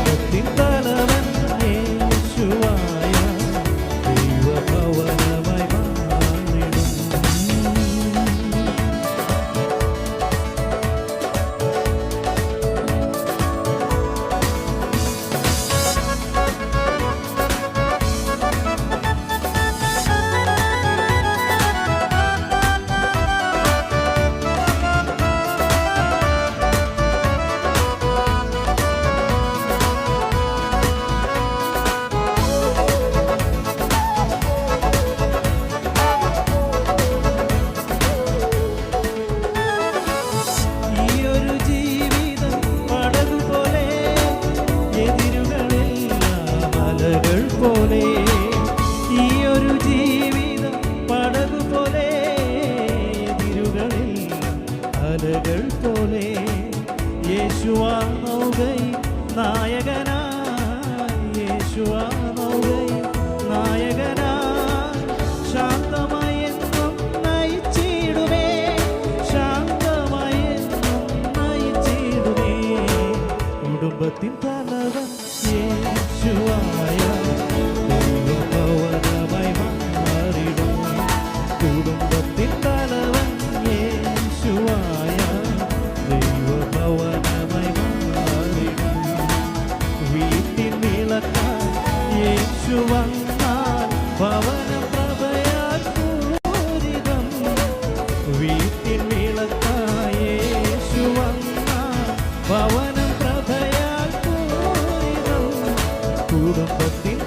കുടുംബത്തിൻ തലവൻ യേശുവായ ദൈവഭവനമായി മാറിടും. ഈയൊരു ജീവിതം പടകുപോലെ എതിരുകളെല്ലാം അലകൾ പോലെ യേശുവാ നൗകയിൽ നായകനായി യേശുവാ നൗകയിൽ നായകനായി ശാന്തമായി എന്നും നയിച്ചിടുമേ ശാന്തമായി എന്നും നയിച്ചിടുമേ കുടുംബത്തിൻ തലവൻ യേശുവായ ദൈവഭവനമായി മാറിടും. കുടുംബത്തിൻ തലവൻ യേശുവായ ദൈവഭവനമായി മാറിടും. വീട്ടിൽ വിളക്കായി യേശു വന്നാൽ ഭവനം പ്രഭയാൽ പൂരിതം. വീട്ടിൽ വിളക്കായി യേശു വന്നാൽ ഭവനം പ്രഭയാൽ പൂരിതം. കുടുംബത്തിൻ